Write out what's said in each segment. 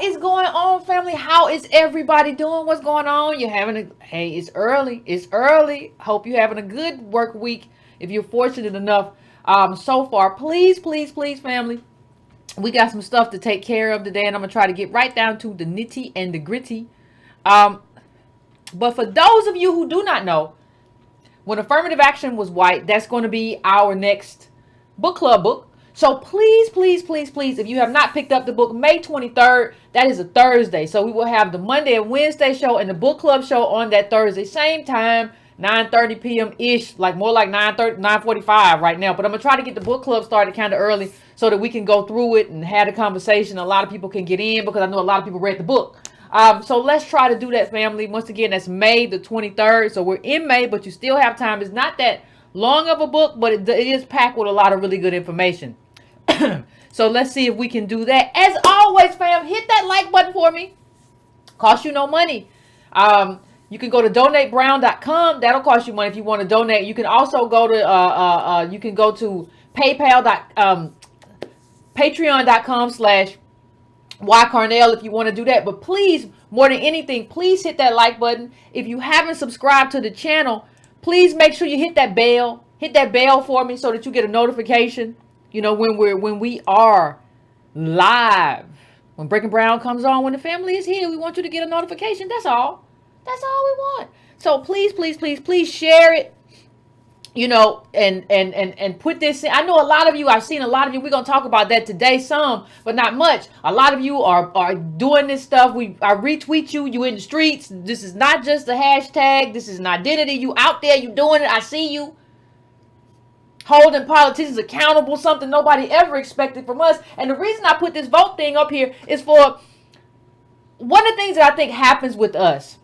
What is going on, family? How is everybody doing? What's going on? You're having hey, it's early. It's early. Hope you're having a good work week if you're fortunate enough so far. Please, please, please, family. We got some stuff to take care of today, and I'm gonna try to get right down to the nitty and the gritty. But for those of you who do not know, when affirmative action was white, that's going to be our next book club book. So please, please, please, please, if you have not picked up the book, May 23rd, that is a Thursday. So we will have the Monday and Wednesday show and the book club show on that Thursday, same time, 9:30 p.m.-ish, like more like 9:45 right now. But I'm going to try to get the book club started kind of early so that we can go through it and have a conversation. A lot of people can get in because I know a lot of people read the book. So let's try to do that, family. Once again, that's May the 23rd. So we're in May, but you still have time. It's not that long of a book, but it is packed with a lot of really good information. So let's see if we can do that. As always, fam, hit that like button for me. Cost you no money. You can go to donatebrown.com. That'll cost you money if you want to donate. You can also go to you can go to patreon.com/YCarnell if you want to do that. But please, more than anything, please hit that like button. If you haven't subscribed to the channel, please make sure you hit that bell. Hit that bell for me so that you get a notification. You know, when we are live, when Breaking Brown comes on, when the family is here, we want you to get a notification. That's all. That's all we want. So please, please, please, please share it. You know, and put this in. I know a lot of you, I've seen a lot of you. We're going to talk about that today, some, but not much. A lot of you are doing this stuff. I retweet you. You in the streets. This is not just a hashtag. This is an identity. You out there. You doing it. I see you. Holding politicians accountable, something nobody ever expected from us. And the reason I put this vote thing up here is for one of the things that I think happens with us.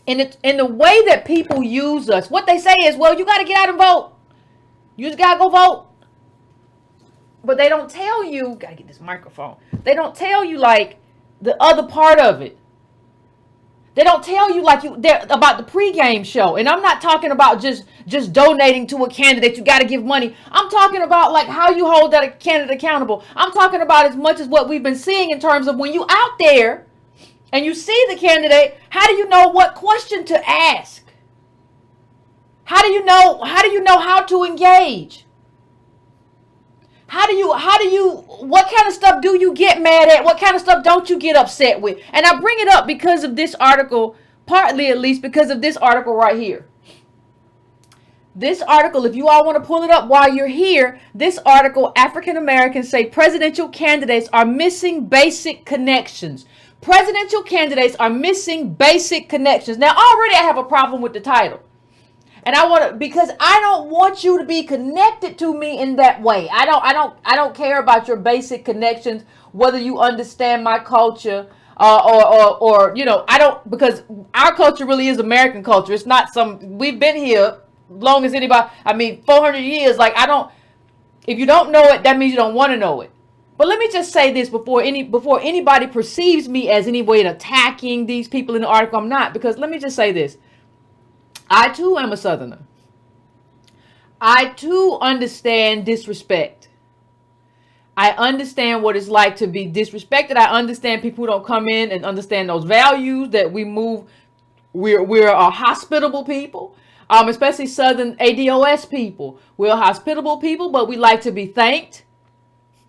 In the way that people use us, what they say is, well, you got to get out and vote. You just got to go vote. But they don't tell you, got to get this microphone. They don't tell you like the other part of it. They don't tell you like about the pregame show. And I'm not talking about just donating to a candidate. You got to give money. I'm talking about like how you hold that candidate accountable. I'm talking about as much as what we've been seeing in terms of when you out there and you see the candidate, how do you know what question to ask? How do you know how to engage? What kind of stuff do you get mad at? What kind of stuff don't you get upset with? And I bring it up because of this article, partly at least because of this article right here. This article, if you all want to pull it up while you're here, this article, African Americans say presidential candidates are missing basic connections. Presidential candidates are missing basic connections. Now, already I have a problem with the title. And because I don't want you to be connected to me in that way. I don't care about your basic connections, whether you understand my culture or you know, because our culture really is American culture. It's not we've been here long as anybody. I mean, 400 years. Like if you don't know it, that means you don't want to know it. But let me just say this before anybody perceives me as any way attacking these people in the article. I'm not, because let me just say this. I too am a Southerner. I too understand disrespect. I understand what it's like to be disrespected. I understand people who don't come in and understand those values that we move. We're a hospitable people, especially Southern ADOS people. We're a hospitable people, but we like to be thanked.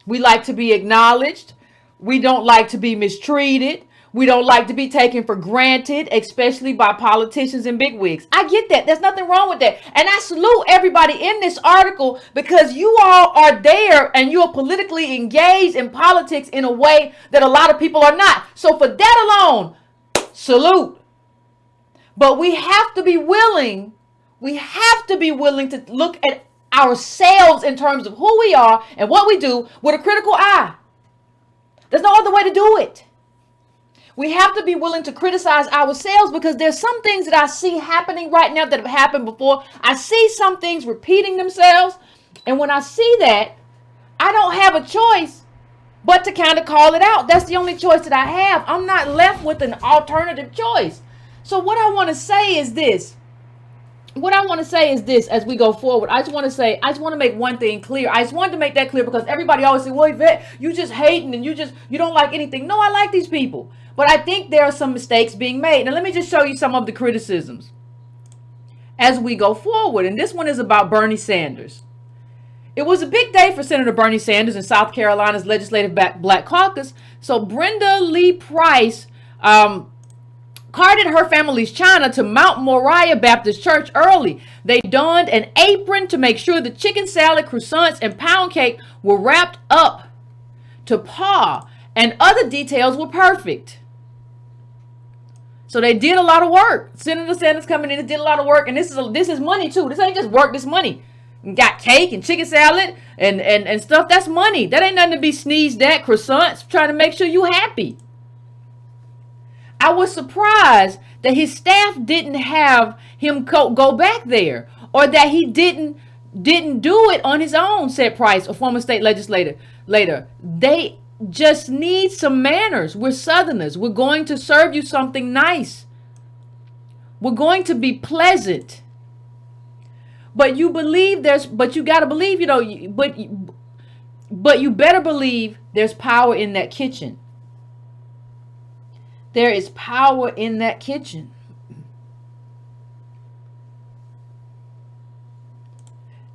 We like to be acknowledged. We don't like to be mistreated. We don't like to be taken for granted, especially by politicians and bigwigs. I get that. There's nothing wrong with that. And I salute everybody in this article because you all are there and you're politically engaged in politics in a way that a lot of people are not. So for that alone, salute. But we have to be willing to look at ourselves in terms of who we are and what we do with a critical eye. There's no other way to do it. We have to be willing to criticize ourselves because there's some things that I see happening right now that have happened before. I see some things repeating themselves. And when I see that, I don't have a choice but to kind of call it out. That's the only choice that I have. I'm not left with an alternative choice. So what I want to say is this. what I want to say is this as we go forward. I just want to make one thing clear. I just wanted to make that clear because everybody always say, well, Yvette, you just hating and you don't like anything. No, I like these people. But I think there are some mistakes being made. Now, let me just show you some of the criticisms as we go forward. And this one is about Bernie Sanders. It was a big day for Senator Bernie Sanders in South Carolina's Legislative Black Caucus. So Brenda Lee Price carted her family's china to Mount Moriah Baptist Church early. They donned an apron to make sure the chicken salad, croissants, and pound cake were wrapped up to par, and other details were perfect. So they did a lot of work. Senator Sanders coming in and did a lot of work, and this is money too. This ain't just work, this money. Got cake and chicken salad and stuff. That's money. That ain't nothing to be sneezed at. Croissants, trying to make sure you happy. I was surprised that his staff didn't have him go back there, or that he didn't do it on his own, said Price, a former state legislator. Later, they just need some manners. We're Southerners. We're going to serve you something nice. We're going to be pleasant. But you gotta believe, but you better believe there's power in that kitchen. There is power in that kitchen.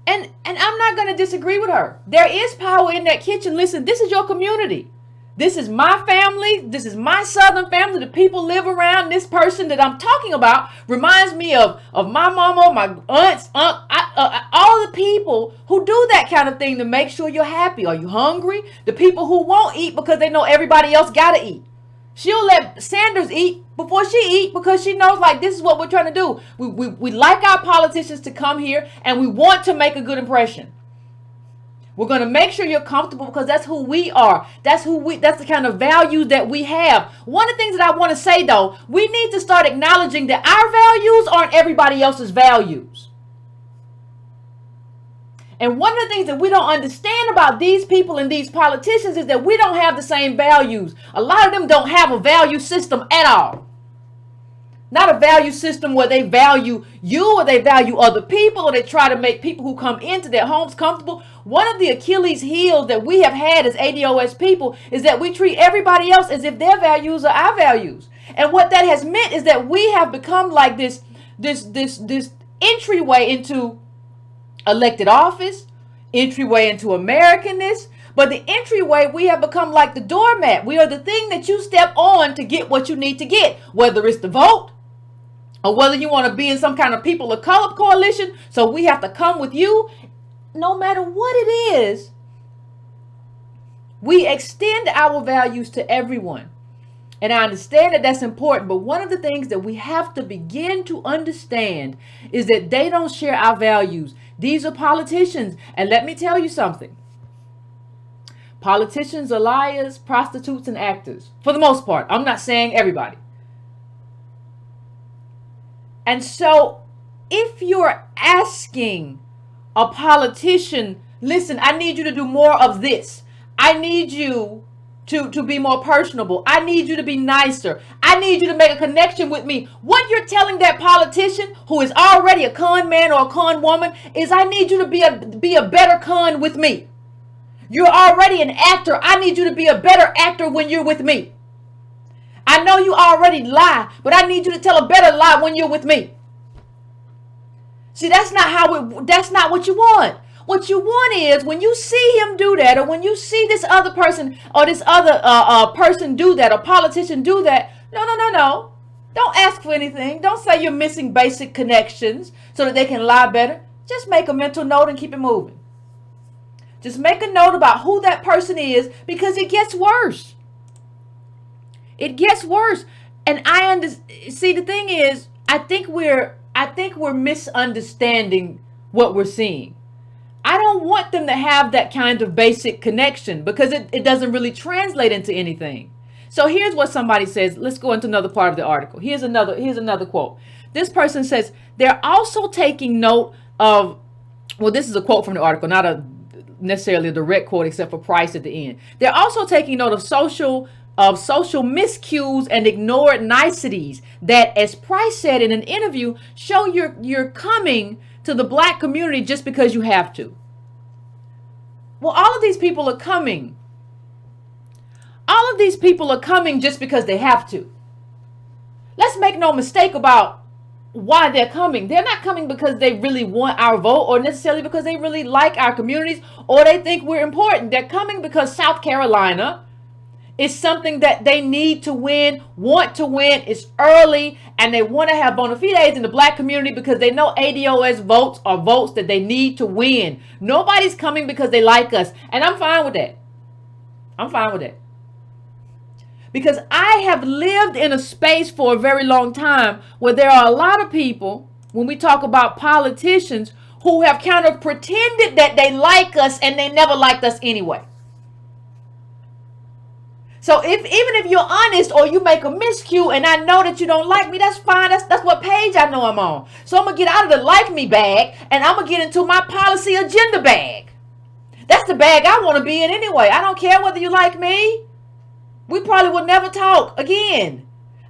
And I'm not going to disagree with her. There is power in that kitchen. Listen, this is your community. This is my family. This is my Southern family. The people live around. This person that I'm talking about reminds me of my mama, my aunts, all the people who do that kind of thing to make sure you're happy. Are you hungry? The people who won't eat because they know everybody else got to eat. She'll let Sanders eat before she eat because she knows, like, this is what we're trying to do. We like our politicians to come here and we want to make a good impression. We're going to make sure you're comfortable because that's who we are. That's the kind of values that we have. One of the things that I want to say, though, we need to start acknowledging that our values aren't everybody else's values. And one of the things that we don't understand about these people and these politicians is that we don't have the same values. A lot of them don't have a value system at all. Not a value system where they value you or they value other people or they try to make people who come into their homes comfortable. One of the Achilles heels that we have had as ADOS people is that we treat everybody else as if their values are our values. And what that has meant is that we have become like this entryway into elected office, entryway into Americanness. But the entryway, we have become like the doormat. We are the thing that you step on to get what you need to get, whether it's the vote or whether you want to be in some kind of people of color coalition. So we have to come with you. No matter what it is, we extend our values to everyone. And I understand that that's important, but one of the things that we have to begin to understand is that they don't share our values. These are politicians. And let me tell you something. Politicians are liars, prostitutes, and actors. For the most part. I'm not saying everybody. And so if you're asking a politician, listen, I need you to do more of this. I need you to be more personable. I need you to be nicer. I need you to make a connection with me. What you're telling that politician who is already a con man or a con woman is, I need you to be a better con with me. You're already an actor. I need you to be a better actor when you're with me. I know you already lie, but I need you to tell a better lie when you're with me. See, that's not what you want. What you want is when you see him do that, or when you see this other person or this other person do that, or politician do that. No. Don't ask for anything. Don't say you're missing basic connections so that they can lie better. Just make a mental note and keep it moving. Just make a note about who that person is, because it gets worse. It gets worse. And see, the thing is, I think we're misunderstanding what we're seeing. I don't want them to have that kind of basic connection because it doesn't really translate into anything. So here's what somebody says. Let's go into another part of the article. Here's another quote. This person says, they're also taking note of, well, this is a quote from the article, not necessarily a direct quote except for Price at the end. They're also taking note of social of social miscues and ignored niceties that, as Price said in an interview, show you're coming to the black community just because you have to. Well, all of these people are coming. All of these people are coming just because they have to. Let's make no mistake about why they're coming. They're not coming because they really want our vote or necessarily because they really like our communities or they think we're important. They're coming because South Carolina is something that they need to win, want to win. It's early and they want to have bona fides in the black community because they know ADOS votes are votes that they need to win. Nobody's coming because they like us. And I'm fine with that. I'm fine with that. Because I have lived in a space for a very long time where there are a lot of people, when we talk about politicians, who have kind of pretended that they like us and they never liked us anyway. So even if you're honest or you make a miscue and I know that you don't like me, that's fine. That's what page I know I'm on. So I'm going to get out of the like me bag and I'm going to get into my policy agenda bag. That's the bag I want to be in anyway. I don't care whether you like me. We probably will never talk again.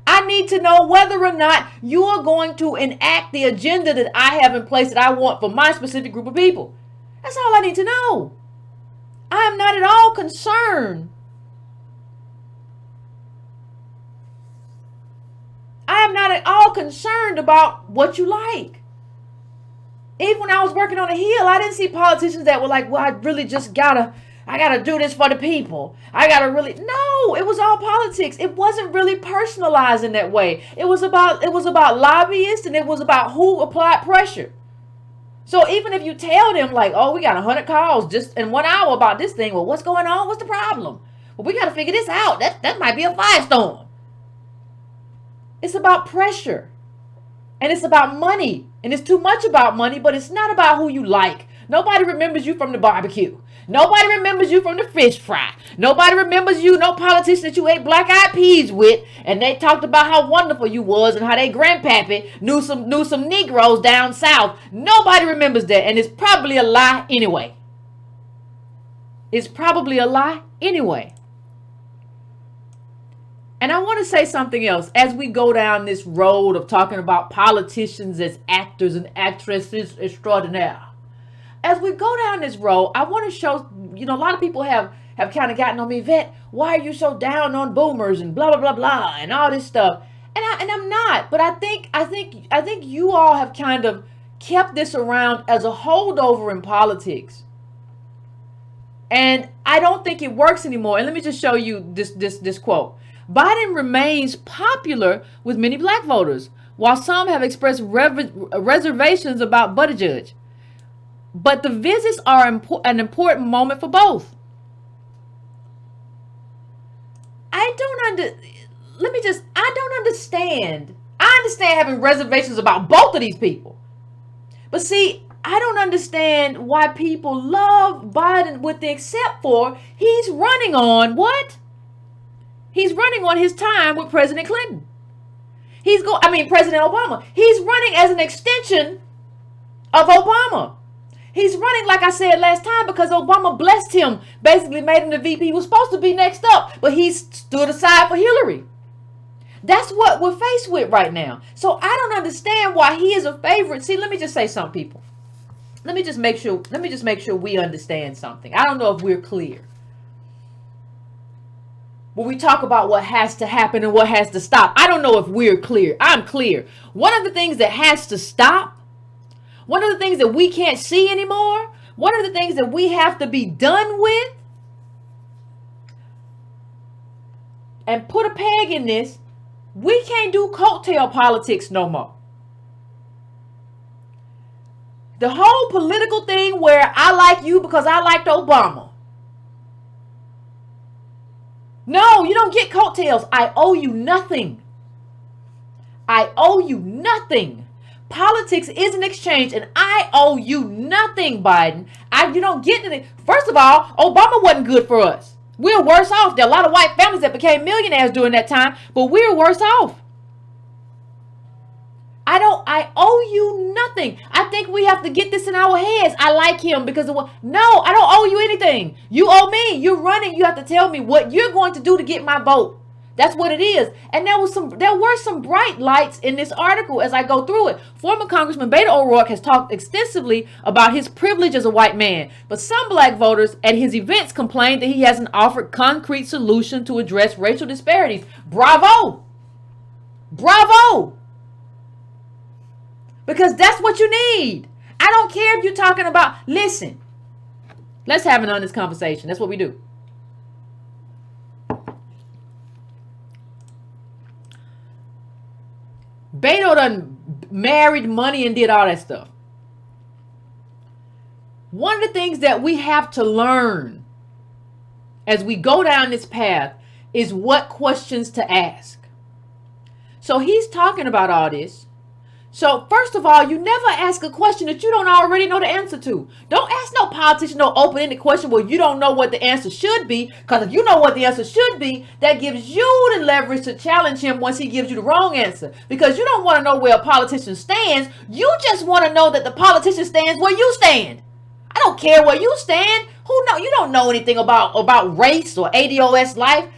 I need to know whether or not you are going to enact the agenda that I have in place that I want for my specific group of people. That's all I need to know. I am not at all concerned. I am not at all concerned about what you like. Even when I was working on the Hill, I didn't see politicians that were like, well, I really just I gotta do this for the people. No, it was all politics. It wasn't really personalized in that way. It was about lobbyists and it was about who applied pressure. So even if you tell them like, oh, we got 100 calls just in 1 hour about this thing. Well, what's going on? What's the problem? Well, we got to figure this out. That might be a firestorm. It's about pressure. And it's about money. And it's too much about money, but it's not about who you like. Nobody remembers you from the barbecue. Nobody remembers you from the fish fry. Nobody remembers you, no politician that you ate black-eyed peas with, and they talked about how wonderful you was and how they grandpappy knew some Negroes down south. Nobody remembers that, and it's probably a lie anyway. It's probably a lie anyway. And I want to say something else as we go down this road of talking about politicians as actors and actresses extraordinaire. As we go down this road, I want to show, a lot of people have kind of gotten on me, Yvette, why are you so down on boomers and blah, blah, blah, blah, and all this stuff. And I'm not, but I think you all have kind of kept this around as a holdover in politics. And I don't think it works anymore. And let me just show you this quote. Biden remains popular with many black voters, while some have expressed reservations about Buttigieg. But the visits are an important moment for both. I don't understand. I understand having reservations about both of these people. But see, I don't understand why people love Biden with the except for he's running on what? He's running on his time with President Clinton. President Obama. He's running as an extension of Obama. He's running, like I said last time, because Obama blessed him, basically made him the VP. He was supposed to be next up, but he stood aside for Hillary. That's what we're faced with right now. So I don't understand why he is a favorite. See, let me just say something, people. Let me just make sure we understand something. I don't know if we're clear. When we talk about what has to happen and what has to stop, I don't know if we're clear. I'm clear. One of the things that has to stop, one of the things that we can't see anymore, one of the things that we have to be done with, and put a peg in this, we can't do coattail politics no more. The whole political thing where I like you because I liked Obama. No, you don't get coattails. I owe you nothing. I owe you nothing. Politics is an exchange, and I owe you nothing, Biden. You don't get anything. First of all, Obama wasn't good for us. We're worse off. There are a lot of white families that became millionaires during that time, but we're worse off. I owe you nothing. I think we have to get this in our heads. I like him because of what? No, I don't owe you anything. You owe me. You're running. You have to tell me what you're going to do to get my vote. That's what it is. And there were some bright lights in this article as I go through it. Former Congressman Beto O'Rourke has talked extensively about his privilege as a white man, but some black voters at his events complained that he hasn't offered concrete solution to address racial disparities. Bravo! Bravo! Because that's what you need. I don't care if you're talking about, listen, let's have an honest conversation. That's what we do. Beto done married money and did all that stuff. One of the things that we have to learn as we go down this path is what questions to ask. So he's talking about all this. So first of all, you never ask a question that you don't already know the answer to. Don't ask no politician no open-ended question where you don't know what the answer should be. Because if you know what the answer should be, that gives you the leverage to challenge him once he gives you the wrong answer. Because you don't want to know where a politician stands. You just want to know that the politician stands where you stand. I don't care where you stand. You don't know anything about race or ADOS life.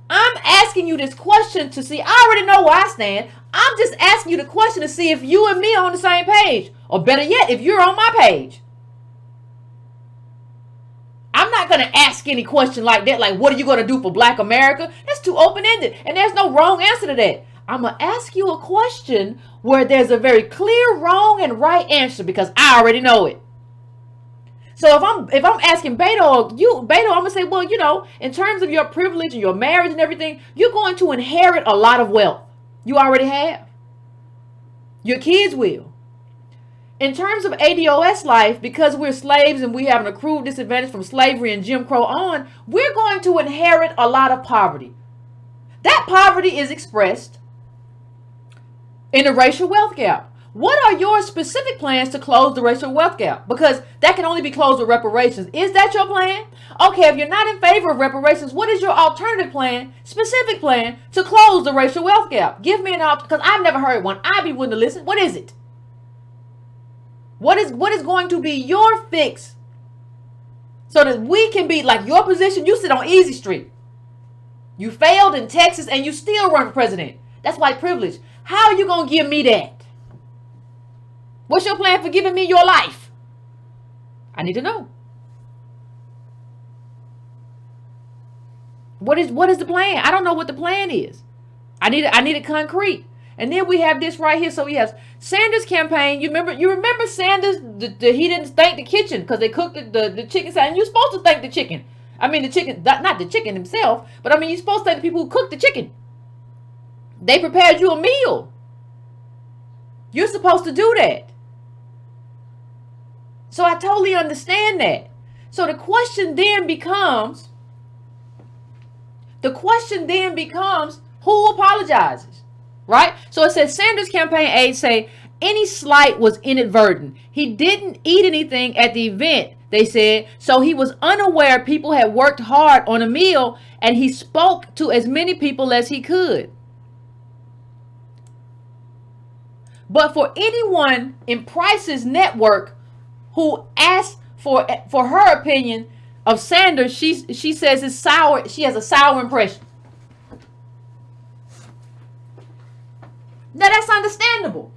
I'm asking you this question to see. I already know where I stand. I'm just asking you the question to see if you and me are on the same page. Or better yet, if you're on my page. I'm not going to ask any question like that. Like, what are you going to do for Black America? That's too open-ended. And there's no wrong answer to that. I'm going to ask you a question where there's a very clear wrong and right answer because I already know it. So if I'm asking Beto, I'm going to say, well, in terms of your privilege and your marriage and everything, you're going to inherit a lot of wealth. You already have. Your kids will. In terms of ADOS life, because we're slaves and we have an accrued disadvantage from slavery and Jim Crow on, we're going to inherit a lot of poverty. That poverty is expressed in the racial wealth gap. What are your specific plans to close the racial wealth gap? Because that can only be closed with reparations. Is that your plan? Okay, if you're not in favor of reparations, what is your alternative plan, specific plan, to close the racial wealth gap? Give me an option, because I've never heard one. I'd be willing to listen. What is it? What is going to be your fix so that we can be like your position? You sit on Easy Street. You failed in Texas and you still run for president. That's white privilege. How are you going to give me that? What's your plan for giving me your life? I need to know. What is the plan? I don't know what the plan is. I need it concrete. And then we have this right here. So we have Sanders' campaign. You remember Sanders? He didn't thank the kitchen because they cooked the chicken salad. And you're supposed to thank the chicken. I mean the chicken, not the chicken himself, but I mean you're supposed to thank the people who cooked the chicken. They prepared you a meal. You're supposed to do that. So I totally understand that. So the question then becomes, who apologizes, right? So it says Sanders campaign aides say any slight was inadvertent. He didn't eat anything at the event, they said, so he was unaware people had worked hard on a meal and he spoke to as many people as he could. But for anyone in Price's network who asked for her opinion of Sanders, she says it's sour. She has a sour impression. Now that's understandable.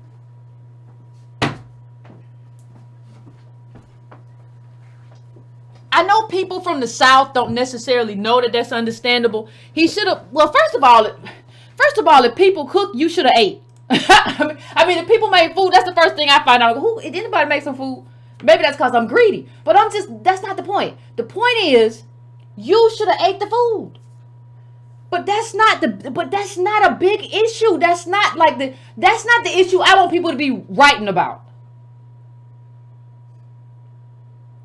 I know people from the South don't necessarily know that that's understandable. He should have. Well, first of all, if people cook, you should have ate. I mean, if people make food, that's the first thing I find out. Who? Did anybody make some food? Maybe that's because I'm greedy. But that's not the point. The point is, you should have ate the food. But that's not a big issue. That's not the issue I want people to be writing about.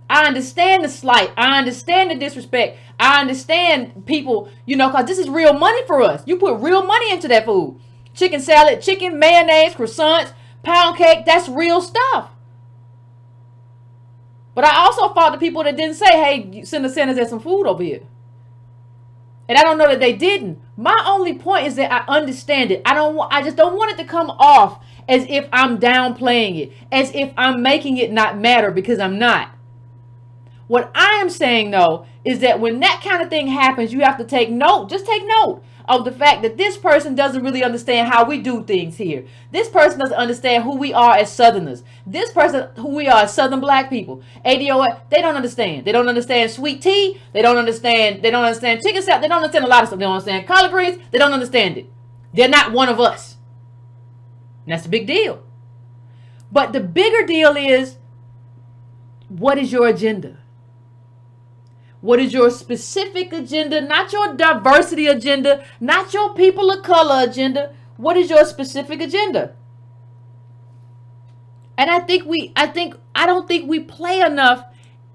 I understand the slight. I understand the disrespect. I understand people, because this is real money for us. You put real money into that food. Chicken salad, chicken, mayonnaise, croissants, pound cake, that's real stuff. But I also fought the people that didn't say, hey, Senator Sanders has some food over here. And I don't know that they didn't. My only point is that I understand it. I just don't want it to come off as if I'm downplaying it, as if I'm making it not matter, because I'm not. What I am saying, though, is that when that kind of thing happens, you have to take note. Just take note of the fact that this person doesn't really understand how we do things here. This person doesn't understand who we are as Southerners. This person, who we are as Southern black people. ADOS, they don't understand. They don't understand sweet tea. They don't understand chicken salad. They don't understand a lot of stuff. They don't understand collard greens. They don't understand it. They're not one of us. And that's a big deal. But the bigger deal is, what is your agenda? What is your specific agenda? Not your diversity agenda, not your people of color agenda. What is your specific agenda? And I don't think we play enough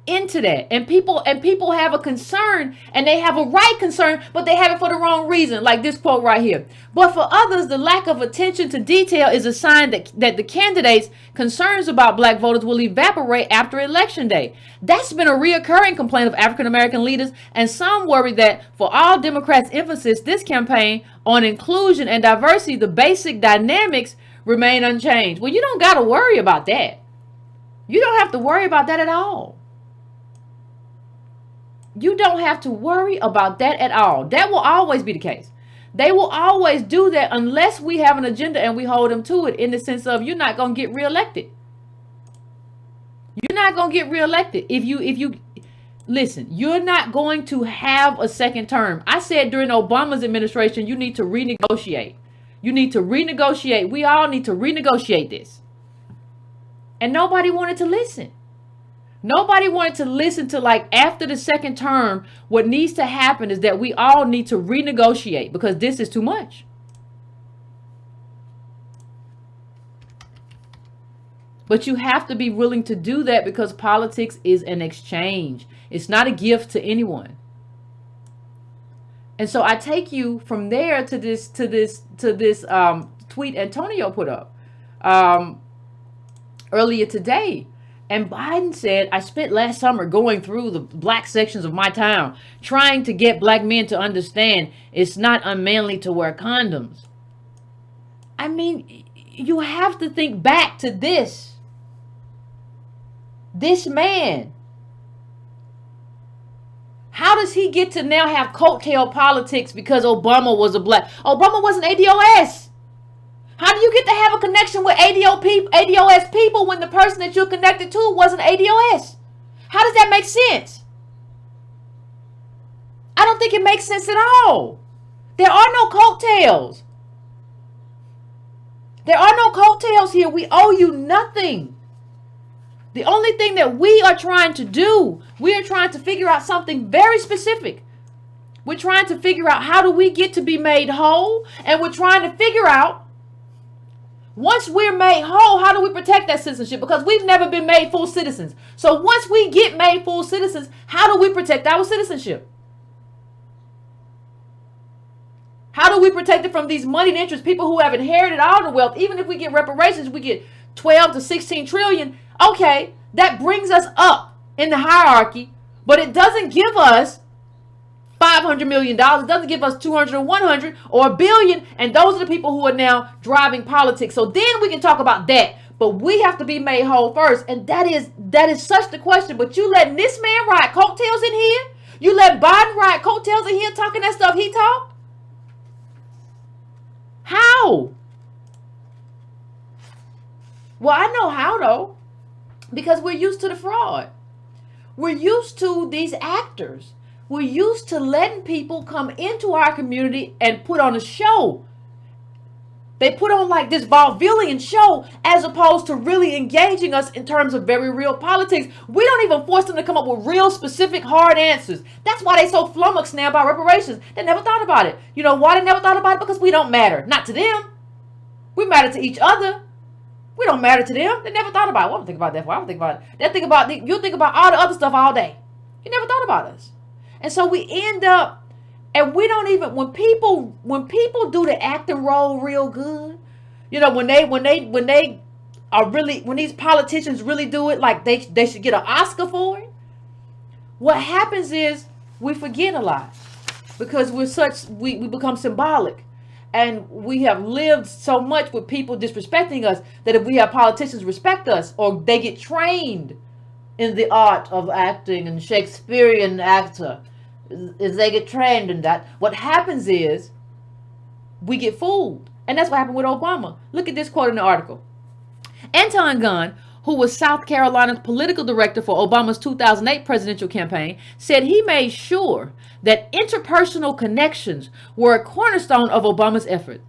into that. And people have a concern, and they have a right concern, but they have it for the wrong reason, like this quote right here. But for others, the lack of attention to detail is a sign that the candidates' concerns about black voters will evaporate after election day. That's been a reoccurring complaint of African American leaders, and some worry that for all Democrats' emphasis this campaign on inclusion and diversity, the basic dynamics remain unchanged. Well, you don't got to worry about that. You don't have to worry about that at all. You don't have to worry about that at all. That will always be the case. They will always do that unless we have an agenda and we hold them to it, in the sense of, you're not going to get reelected. You're not going to get reelected. If you listen, you're not going to have a second term. I said during Obama's administration, you need to renegotiate. You need to renegotiate. We all need to renegotiate this. And nobody wanted to listen. Nobody wanted to listen to, like, after the second term, what needs to happen is that we all need to renegotiate, because this is too much. But you have to be willing to do that, because politics is an exchange. It's not a gift to anyone. And so I take you from there to this tweet Antonio put up earlier today. And Biden said, I spent last summer going through the black sections of my town, trying to get black men to understand it's not unmanly to wear condoms. I mean, you have to think back to this. This man. How does he get to now have coattail politics because Obama was a black? Obama was an ADOS. How do you get to have a connection with ADOS people when the person that you're connected to wasn't ADOS? How does that make sense? I don't think it makes sense at all. There are no coattails. There are no coattails here. We owe you nothing. The only thing that we are trying to do, we are trying to figure out something very specific. We're trying to figure out, how do we get to be made whole? And we're trying to figure out, once we're made whole, how do we protect that citizenship? Because we've never been made full citizens. So once we get made full citizens, how do we protect our citizenship? How do we protect it from these moneyed interests, people who have inherited all the wealth? Even if we get reparations, we get 12 to 16 trillion. Okay, that brings us up in the hierarchy, but it doesn't give us $500 million. It doesn't give us 200 or 100 or a billion. And those are the people who are now driving politics. So then we can talk about that. But we have to be made whole first. And that is such the question. But you letting this man ride coattails in here? You let Biden ride coattails in here talking that stuff he talked? How? Well, I know how, though. Because we're used to the fraud. We're used to these actors. We're used to letting people come into our community and put on a show. They put on like this vaudevillian show, as opposed to really engaging us in terms of very real politics. We don't even force them to come up with real specific hard answers. That's why they so flummoxed now about reparations. They never thought about it. You know why they never thought about it? Because we don't matter. Not to them. We matter to each other. We don't matter to them. They never thought about it. Well, I don't think about that. I don't think about it. You'll think about all the other stuff all day. You never thought about us. And so we end up, and we don't even, when people do the acting role real good, you know, when they are really, when these politicians really do it, like they should get an Oscar for it. What happens is we forget a lot, because we become symbolic, and we have lived so much with people disrespecting us that if we have politicians respect us, or they get trained in the art of acting and Shakespearean actor, is they get trained in that. What happens is we get fooled. And that's what happened with Obama. Look at this quote in the article. Anton Gunn, who was South Carolina's political director for Obama's 2008 presidential campaign, said he made sure that interpersonal connections were a cornerstone of Obama's effort.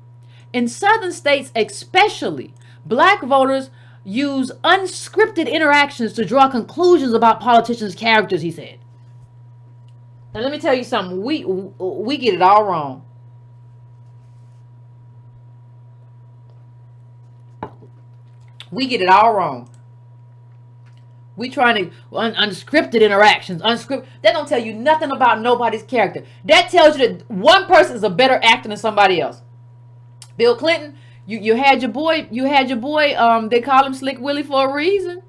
In southern states especially, black voters use unscripted interactions to draw conclusions about politicians' characters, he said. Now let me tell you something. We get it all wrong. We get it all wrong. We trying to unscripted interactions. Unscripted. That don't tell you nothing about nobody's character. That tells you that one person is a better actor than somebody else. Bill Clinton, you had your boy. They call him Slick Willy for a reason.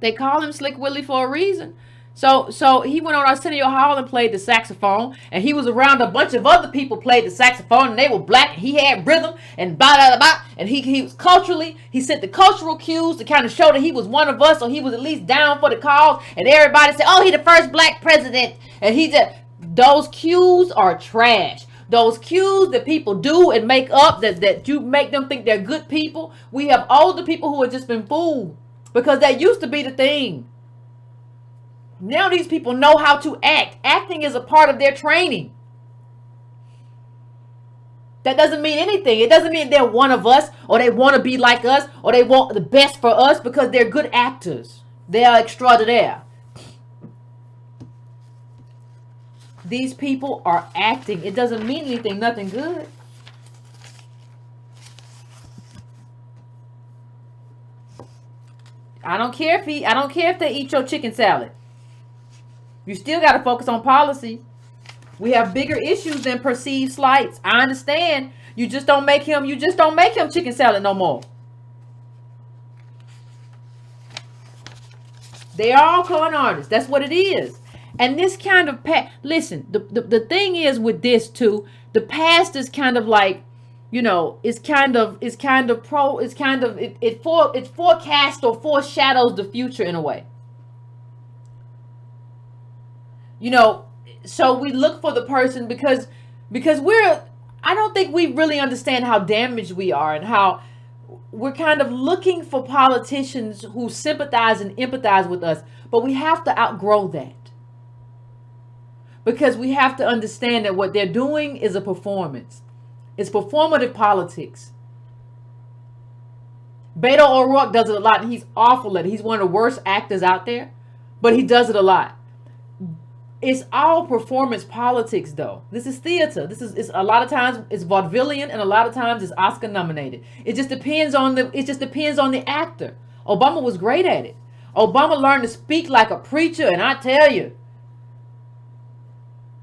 They call him Slick Willy for a reason. So he went on Arsenio Hall and played the saxophone, and he was around a bunch of other people played the saxophone, and they were black, and he had rhythm, and blah, blah, blah, and he was culturally, he sent the cultural cues to kind of show that he was one of us, so he was at least down for the cause, and everybody said, oh, he the first black president, and he just, those cues are trash. Those cues that people do and make up, that you make them think they're good people. We have older people who have just been fooled, because that used to be the thing. Now these people know how to act. Acting is a part of their training. That doesn't mean anything. It doesn't mean they're one of us, or they want to be like us, or they want the best for us, because they're good actors. They are extraordinaire. These people are acting. It doesn't mean anything, nothing good. I don't care if they eat your chicken salad. You still got to focus on policy. We have bigger issues than perceived slights. I understand. You just don't make him chicken salad no more. They are all con artists. That's what it is. And this kind of listen, the thing is with this too, the past is kind of like, it forecasts or foreshadows the future in a way. So we look for the person because I don't think we really understand how damaged we are, and how we're kind of looking for politicians who sympathize and empathize with us, but we have to outgrow that. Because we have to understand that what they're doing is a performance. It's performative politics. Beto O'Rourke does it a lot, and he's awful at it. He's one of the worst actors out there, but he does it a lot. It's all performance politics, though. This is theater. It's a lot of times it's vaudevillian, and a lot of times it's Oscar nominated. It just depends on the actor. Obama was great at it. Obama learned to speak like a preacher, and I tell you,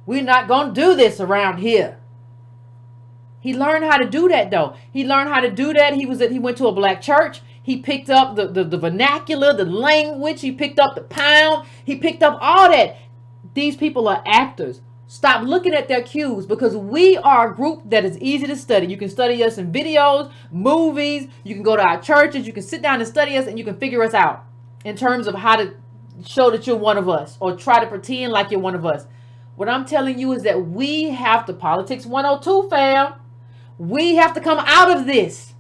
we're not going to do this around here. He learned how to do that, though. He learned how to do that. He went to a black church. He picked up the vernacular, the language. He picked up the pound. He picked up all that. These people are actors. Stop looking at their cues, because we are a group that is easy to study. You can study us in videos, movies. You can go to our churches. You can sit down and study us, and you can figure us out in terms of how to show that you're one of us, or try to pretend like you're one of us. What I'm telling you is that we have to, Politics 102, fam. We have to come out of this.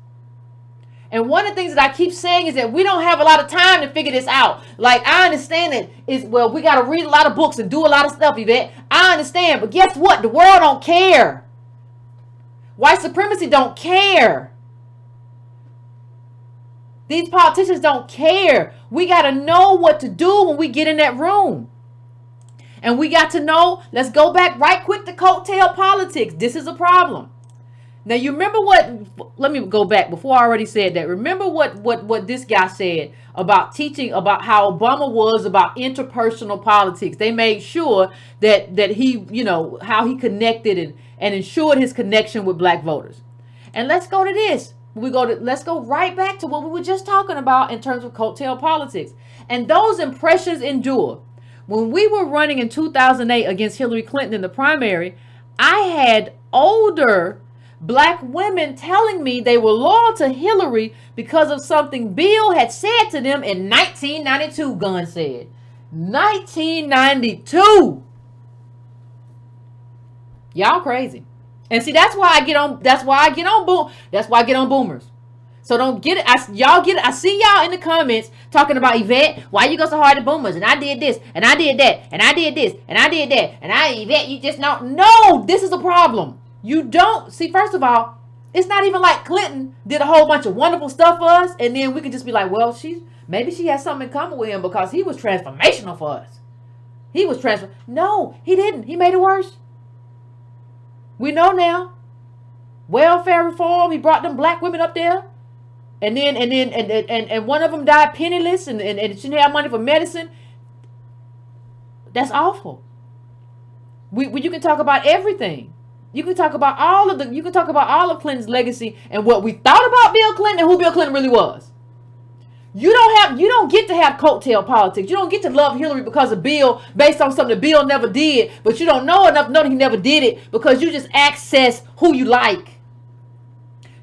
And one of the things that I keep saying is that we don't have a lot of time to figure this out. Like, I understand it is, well, we got to read a lot of books and do a lot of stuff, Yvette. I understand. But guess what? The world don't care. White supremacy don't care. These politicians don't care. We got to know what to do when we get in that room. And we got to know, let's go back right quick to coattail politics. This is a problem. Now, you remember let me go back before I already said that. Remember what this guy said about teaching, about how Obama was about interpersonal politics. They made sure that he, how he connected and ensured his connection with black voters. And let's go to this. Let's go right back to what we were just talking about in terms of coattail politics. And those impressions endure. When we were running in 2008 against Hillary Clinton in the primary, I had older Black women telling me they were loyal to Hillary because of something Bill had said to them in 1992, Gunn said. 1992. Y'all crazy. And see, that's why I get on boomers. So don't get it. Y'all get it. I see y'all in the comments talking about Yvette. Why you go so hard at boomers? And I did this, and I did that, and I did this, and I did that, and Yvette, you just don't. No, this is a problem. You don't see. First of all, it's not even like Clinton did a whole bunch of wonderful stuff for us, and then we can just be like, well, maybe she has something in common with him because he was transformational for us. He was No, he didn't. He made it worse. We know now. Welfare reform. He brought them black women up there. And one of them died penniless and shouldn't have money for medicine. That's awful. You can talk about everything. You can talk about all of Clinton's legacy and what we thought about Bill Clinton and who Bill Clinton really was. You don't get to have coattail politics. You don't get to love Hillary because of Bill based on something that Bill never did, but you don't know enough to know that he never did it because you just access who you like.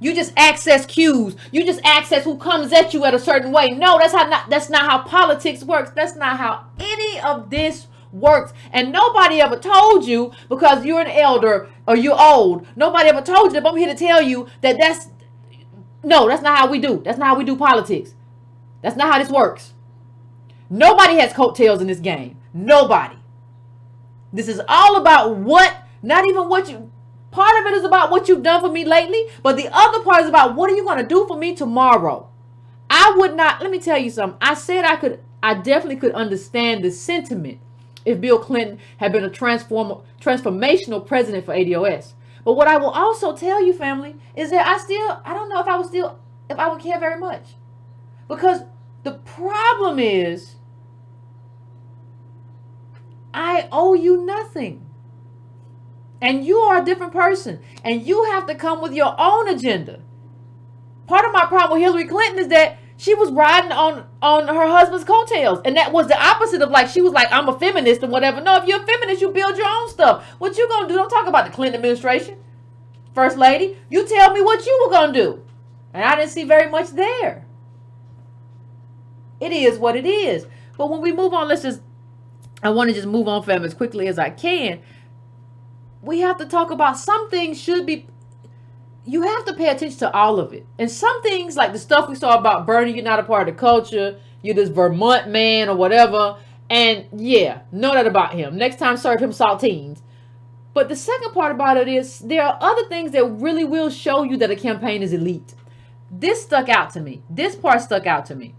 You just access cues. You just access who comes at you at a certain way. No, that's not how politics works. That's not how any of this works. And nobody ever told you, because you're an elder or you're old, nobody ever told you, but I'm here to tell you that's not how we do. That's not how we do politics. That's not how this works. Nobody has coattails in this game. Nobody. This is all about part of it is about what you've done for me lately, but the other part is about what are you going to do for me tomorrow? Let me tell you something. I said I definitely could understand the sentiment if Bill Clinton had been a transformational president for ADOS. But what I will also tell you, family, is that I don't know if I would care very much. Because the problem is, I owe you nothing. And you are a different person. And you have to come with your own agenda. Part of my problem with Hillary Clinton is that she was riding on her husband's coattails. And that was the opposite of she was like, I'm a feminist and whatever. No, if you're a feminist, you build your own stuff. What you going to do? Don't talk about the Clinton administration. First lady, you tell me what you were going to do. And I didn't see very much there. It is what it is. But when we move on, I want to just move on, fam, as quickly as I can. We have to talk about some things you have to pay attention to all of it. And some things, like the stuff we saw about Bernie, you're not a part of the culture, you're this Vermont man or whatever. And yeah, know that about him. Next time, serve him saltines. But the second part about it is there are other things that really will show you that a campaign is elite. This stuck out to me. This part stuck out to me.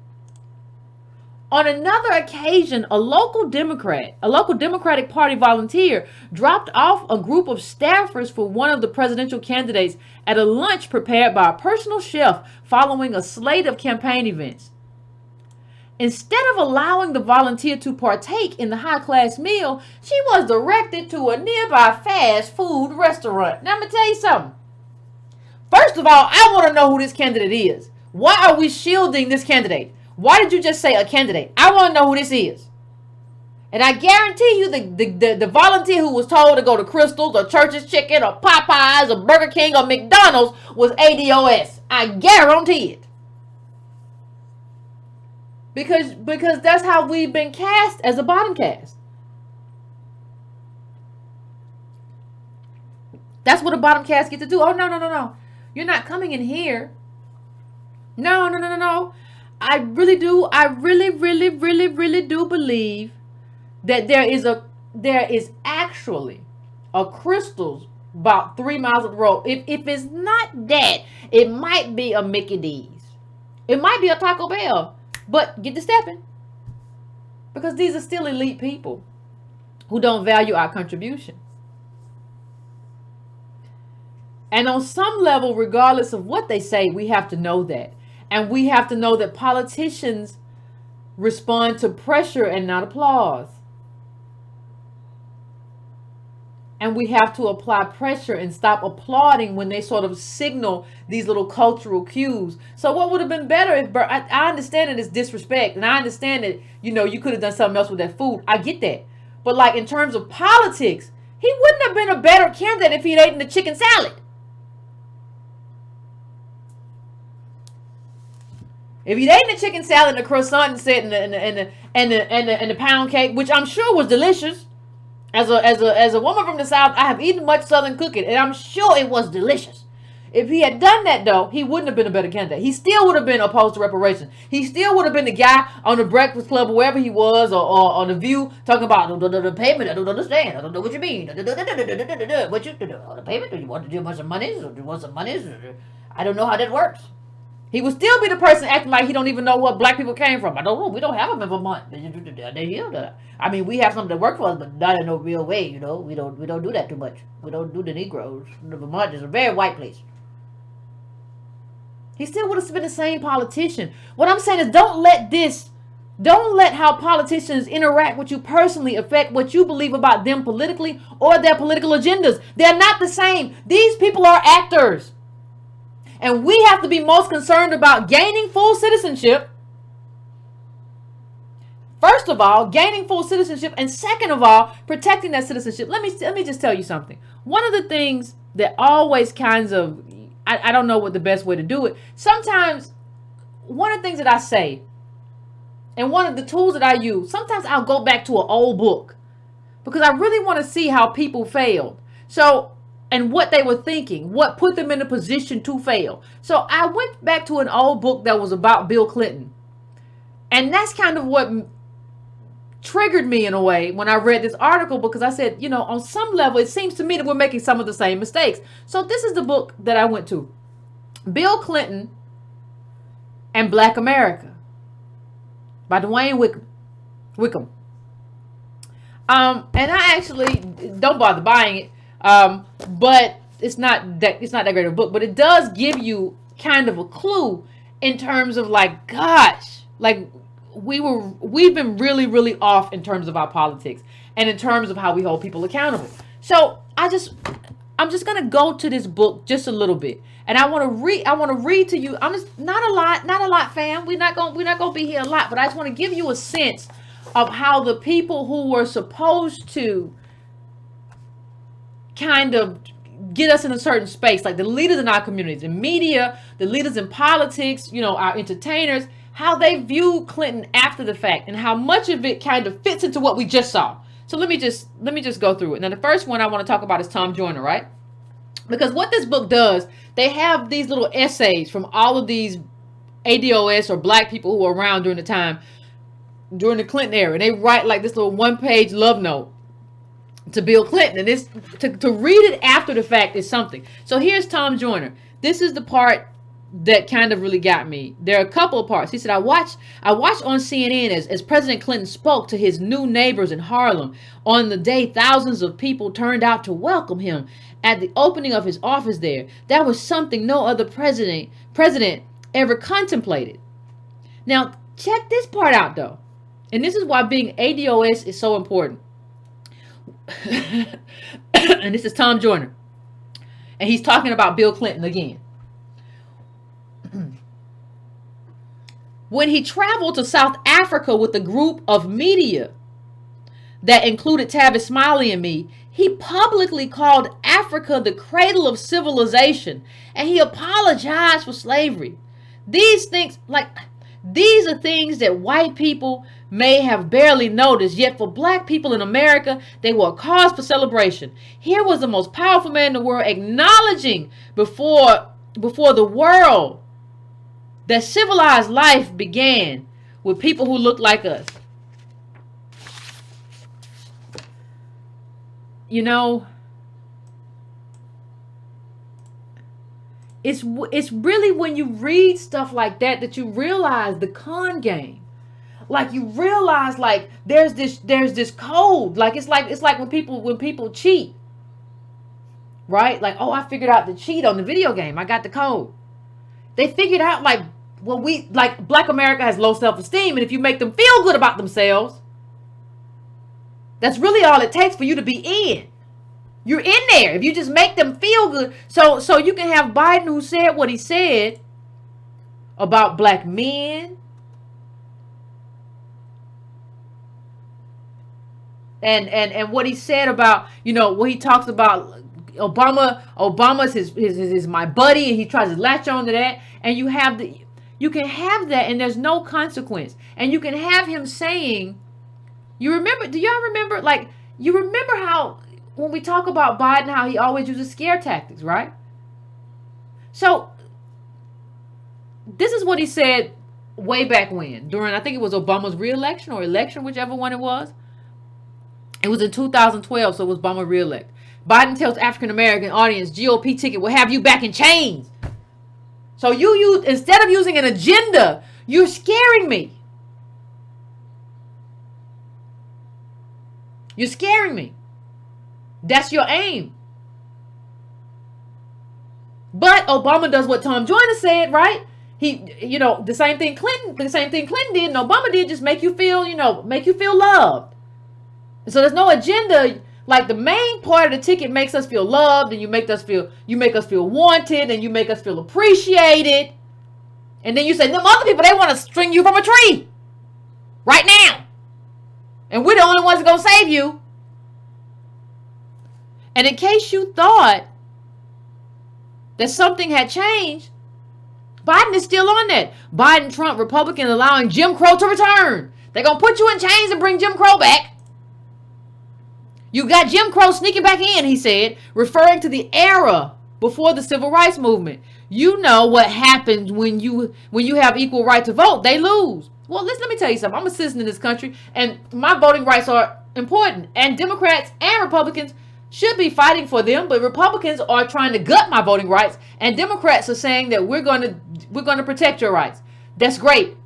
On another occasion, a local Democratic Party volunteer dropped off a group of staffers for one of the presidential candidates at a lunch prepared by a personal chef following a slate of campaign events. Instead of allowing the volunteer to partake in the high-class meal, she was directed to a nearby fast food restaurant. Now, I'm going to tell you something. First of all, I want to know who this candidate is. Why are we shielding this candidate? Why did you just say a candidate? I want to know who this is. And I guarantee you the volunteer who was told to go to Crystal's or Church's Chicken or Popeyes or Burger King or McDonald's was ADOS. I guarantee it. Because that's how we've been cast as a bottom cast. That's what a bottom cast get to do. Oh, no. You're not coming in here. No. I really do believe that there is actually a Crystal's about 3 miles up the road. If it's not that, it might be a Mickey D's. It might be a Taco Bell. But get to stepping. Because these are still elite people who don't value our contribution. And on some level, regardless of what they say, we have to know that. And we have to know that politicians respond to pressure and not applause. And we have to apply pressure and stop applauding when they sort of signal these little cultural cues. So what would have been better if I understand that it's disrespect, and I understand that, you could have done something else with that food. I get that. But in terms of politics, he wouldn't have been a better candidate if he'd eaten the chicken salad. If you ate the chicken salad and the croissant and said and the pound cake, which I'm sure was delicious. As a woman from the South, I have eaten much Southern cooking, and I'm sure it was delicious. If he had done that, though, he wouldn't have been a better candidate. He still would have been opposed to reparations. He still would have been the guy on the Breakfast Club, or wherever he was, or on The View, talking about the payment. I don't understand. I don't know what you mean. What you do? The payment? Do you want to do a bunch of money? Do you want some money? I don't know how that works. He would still be the person acting like he don't even know what black people came from. I don't know. We don't have them every month. I mean, we have something that work for us, but not in no real way. You know, we don't do that too much. We don't do the Negroes. Vermont is a very white place. He still would have been the same politician. What I'm saying is, don't let how politicians interact with you personally affect what you believe about them politically or their political agendas. They're not the same. These people are actors. And we have to be most concerned about gaining full citizenship. First of all, gaining full citizenship, and second of all, protecting that citizenship. Let me just tell you something. One of the things that always kinds of, I don't know what the best way to do it. Sometimes one of the things that I say, and one of the tools that I use, sometimes I'll go back to an old book because I really want to see how people failed. So, and what they were thinking, what put them in a position to fail. So I went back to an old book that was about Bill Clinton. And that's kind of what triggered me in a way when I read this article, because I said, you know, on some level, it seems to me that we're making some of the same mistakes. So this is the book that I went to. Bill Clinton and Black America by Dwayne Wickham. And I actually don't bother buying it. But it's not that great of a book, but it does give you kind of a clue in terms of like, gosh, like we've been really, really off in terms of our politics and in terms of how we hold people accountable. So I'm just going to go to this book just a little bit, and I want to read to you. I'm just not a lot, fam. We're not going to be here a lot, but I just want to give you a sense of how the people who were supposed to kind of get us in a certain space, like the leaders in our communities, in media, the leaders in politics, you know, our entertainers, how they view Clinton after the fact, and how much of it kind of fits into what we just saw. So let me just go through it. Now, the first one I want to talk about is Tom Joyner, right? Because what this book does, they have these little essays from all of these ADOS or black people who were around during the Clinton era, and they write like this little one-page love note to Bill Clinton, and this to read it after the fact is something. So here's Tom Joyner. This is the part that kind of really got me. There are a couple of parts. He said, I watched on CNN as President Clinton spoke to his new neighbors in Harlem on the day thousands of people turned out to welcome him at the opening of his office there. That was something no other president ever contemplated. Now, check this part out, though. And this is why being ADOS is so important. And this is Tom Joyner. And he's talking about Bill Clinton again. When he traveled to South Africa with a group of media that included Tavis Smiley and me, he publicly called Africa the cradle of civilization, and he apologized for slavery. These are things that white people may have barely noticed, yet for black people in America, they were a cause for celebration. Here was the most powerful man in the world acknowledging before the world that civilized life began with people who looked like us. You know, it's really when you read stuff like that you realize the con game. Like you realize, like there's this code. Like it's like when people cheat, right? Like, oh, I figured out the cheat on the video game. I got the code. They figured out like, well, Black America has low self-esteem, and if you make them feel good about themselves, that's really all it takes for you to be in. You're in there if you just make them feel good. So you can have Biden, who said what he said about black men. And what he said about, you know, what he talks about Obama's his my buddy, and he tries to latch on to that. And you have You can have that and there's no consequence. And you can have him saying, you remember, do y'all remember, like, you remember how, when we talk about Biden, how he always uses scare tactics, right? So, this is what he said way back when, during, I think it was Obama's re-election or election, whichever one it was. It was in 2012, so it was Obama re-elect. Biden tells African-American audience, GOP ticket will have you back in chains. So you use, instead of using an agenda, you're scaring me. You're scaring me. That's your aim. But Obama does what Tom Joyner said, right? He, you know, the same thing Clinton did and Obama did, just make you feel, you know, make you feel loved. So there's no agenda. Like, the main part of the ticket makes us feel loved, and you make us feel wanted, and you make us feel appreciated. And then you say, them other people, they want to string you from a tree right now. And we're the only ones that going to save you. And in case you thought that something had changed, Biden is still on that. Biden, Trump, Republican allowing Jim Crow to return. They're going to put you in chains and bring Jim Crow back. You got Jim Crow sneaking back in, he said, referring to the era before the civil rights movement. You know what happens when you have equal right to vote. They lose. Well, let me tell you something. I'm a citizen in this country, and my voting rights are important. And Democrats and Republicans should be fighting for them, but Republicans are trying to gut my voting rights, and Democrats are saying that we're going to protect your rights. That's great.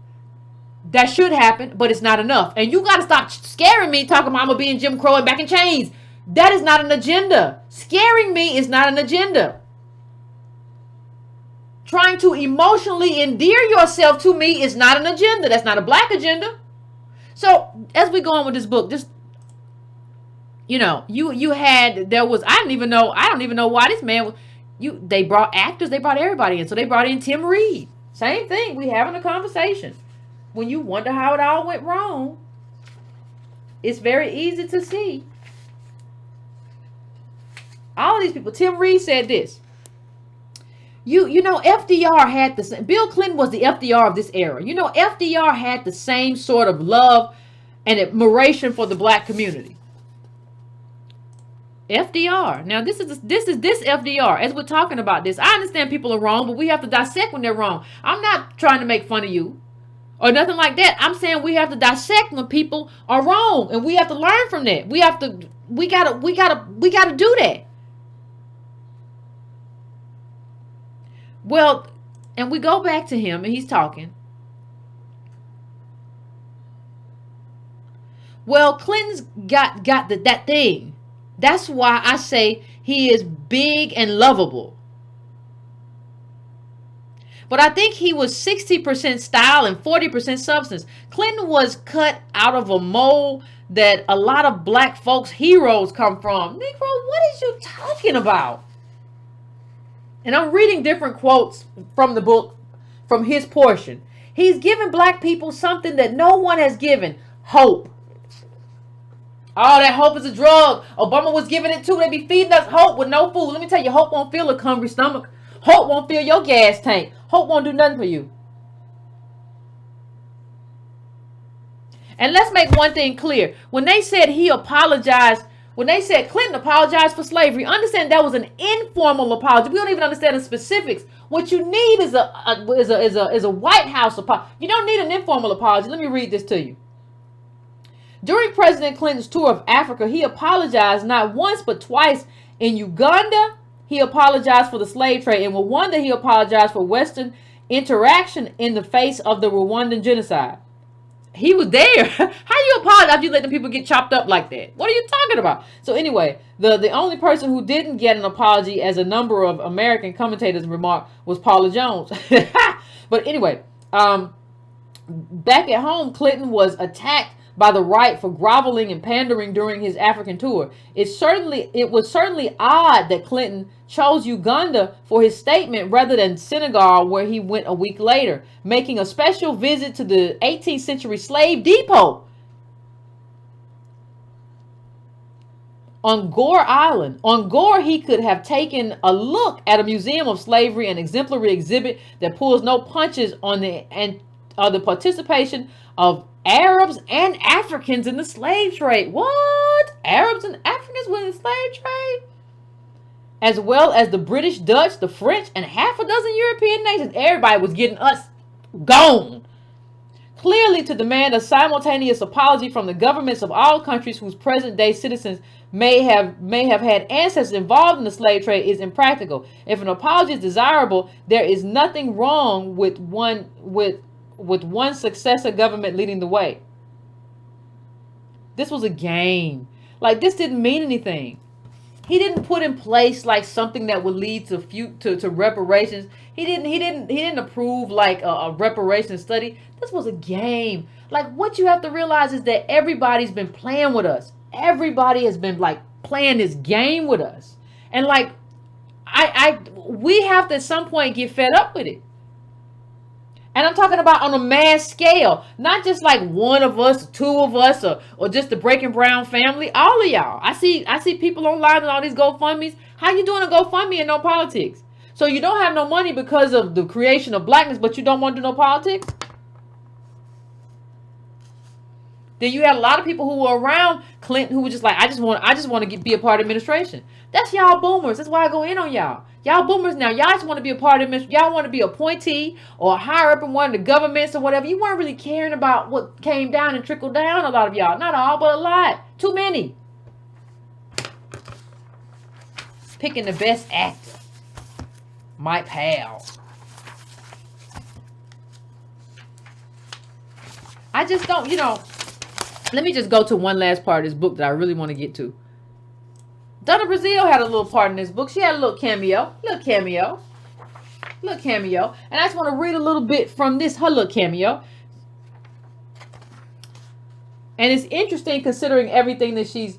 That should happen, but it's not enough. And you got to stop scaring me, talking about I'm going to be in Jim Crow and back in chains. That is not an agenda. Scaring me is not an agenda. Trying to emotionally endear yourself to me is not an agenda. That's not a black agenda. So, as we go on with this book, just, you know, I don't even know why this man, they brought actors, they brought everybody in. So they brought in Tim Reed. Same thing. We having a conversation. When you wonder how it all went wrong, it's very easy to see. All of these people. Tim Reed said this. You know, FDR had the same. Bill Clinton was the FDR of this era. You know, FDR had the same sort of love and admiration for the black community. FDR. Now, this is FDR. As we're talking about this, I understand people are wrong, but we have to dissect when they're wrong. I'm not trying to make fun of you or nothing like that. I'm saying we have to dissect when people are wrong, and we have to learn from that. We gotta do that. Well, and we go back to him, and he's talking. Well, Clinton's got that thing. That's why I say he is big and lovable. But I think he was 60% style and 40% substance. Clinton was cut out of a mold that a lot of black folks' heroes come from. Negro, what is you talking about? And I'm reading different quotes from the book, from his portion. He's given black people something that no one has given. Hope. Oh, that hope is a drug. Obama was giving it too. They be feeding us hope with no food. Let me tell you, hope won't fill a hungry stomach. Hope won't fill your gas tank. Hope won't do nothing for you. And let's make one thing clear. When they said Clinton apologized for slavery, understand that was an informal apology. We don't even understand the specifics. What you need is a White House apology. You don't need an informal apology. Let me read this to you. During President Clinton's tour of Africa, he apologized not once but twice. In Uganda, he apologized for the slave trade. In Rwanda, he apologized for Western interaction in the face of the Rwandan genocide. He was there. How you apologize after you let them people get chopped up like that? What are you talking about? So anyway, the only person who didn't get an apology, as a number of American commentators remarked, was Paula Jones. But anyway, back at home, Clinton was attacked by the right for groveling and pandering during his African tour. It was certainly odd that Clinton chose Uganda for his statement rather than Senegal, where he went a week later, making a special visit to the 18th century slave depot. On Gore Island, on Gore, he could have taken a look at a museum of slavery, an exemplary exhibit that pulls no punches on the participation of Arabs and Africans in the slave trade. What? Arabs and Africans were in the slave trade? As well as the British, Dutch, the French, and half a dozen European nations. Everybody was getting us gone. Clearly, to demand a simultaneous apology from the governments of all countries whose present-day citizens may have had ancestors involved in the slave trade is impractical. If an apology is desirable, there is nothing wrong with one successive government leading the way. This was a game. Like, this didn't mean anything. He didn't put in place like something that would lead to reparations. He didn't approve like a reparations study. This was a game. Like, what you have to realize is that everybody's been playing with us. Everybody has been like playing this game with us. And like, we have to at some point get fed up with it. And I'm talking about on a mass scale, not just like one of us, two of us, or just the Breaking Brown family. All of y'all. I see people online and all these GoFundMes. How you doing a GoFundMe and no politics? So you don't have no money because of the creation of blackness, but you don't want to do no politics? Then you had a lot of people who were around Clinton who were just like, I just want to be a part of administration. That's y'all boomers. That's why I go in on y'all. Y'all boomers now. Y'all just want to be a part of administration. Y'all want to be a appointee or higher up in one of the governments or whatever. You weren't really caring about what came down and trickled down. A lot of y'all. Not all, but a lot. Too many. Picking the best actor. My pal. I just don't, let me just go to one last part of this book that I really want to get to. Donna Brazile had a little part in this book. She had a little cameo. And I just want to read a little bit from her little cameo. And it's interesting considering everything that she's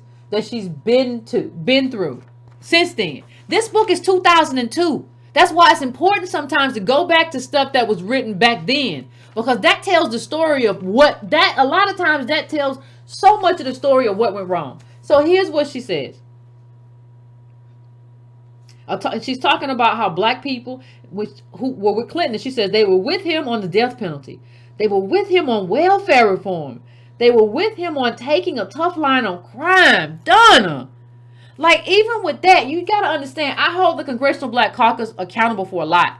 been through since then. This book is 2002. That's why it's important sometimes to go back to stuff that was written back then. Because that tells the story of a lot of times that tells so much of the story of what went wrong. So here's what she says. She's talking about how black people who were with Clinton, she says they were with him on the death penalty. They were with him on welfare reform. They were with him on taking a tough line on crime. Donna. Like, even with that, you got to understand, I hold the Congressional Black Caucus accountable for a lot.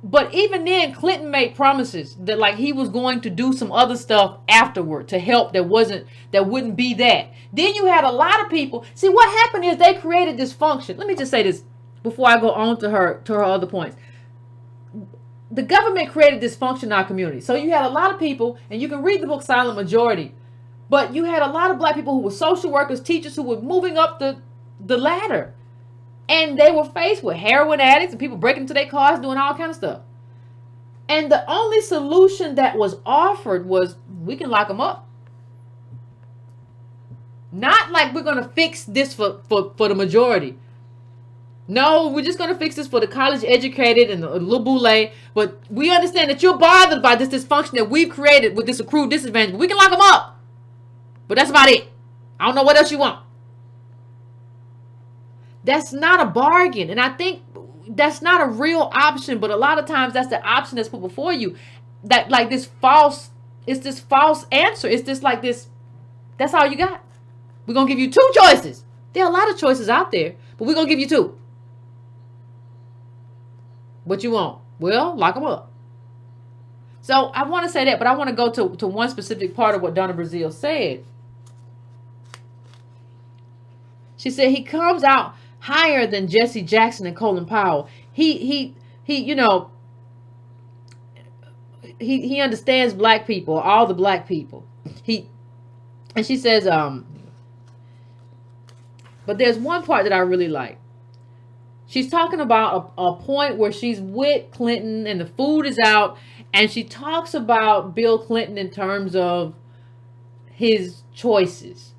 But even then, Clinton made promises that like he was going to do some other stuff afterward to help that wouldn't be that. Then you had a lot of people. See, what happened is they created this function. Let me just say this before I go on to her other points. The government created this function in our community. So you had a lot of people, and you can read the book Silent Majority, but you had a lot of black people who were social workers, teachers who were moving up the ladder. And they were faced with heroin addicts and people breaking into their cars, doing all kind of stuff. And the only solution that was offered was, we can lock them up. Not like we're going to fix this for the majority. No, we're just going to fix this for the college educated and the little boule. But we understand that you're bothered by this dysfunction that we've created with this accrued disadvantage. We can lock them up. But that's about it. I don't know what else you want. That's not a bargain. And I think that's not a real option. But a lot of times that's the option that's put before you. That like it's this false answer. It's just like this. That's all you got. We're going to give you two choices. There are a lot of choices out there. But we're going to give you two. What you want? Well, lock them up. So I want to say that. But I want to go to one specific part of what Donna Brazile said. She said he comes out higher than Jesse Jackson and Colin Powell. He understands black people, all the black people. And she says, but there's one part that I really like. She's talking about a point where she's with Clinton and the food is out, and she talks about Bill Clinton in terms of his choices.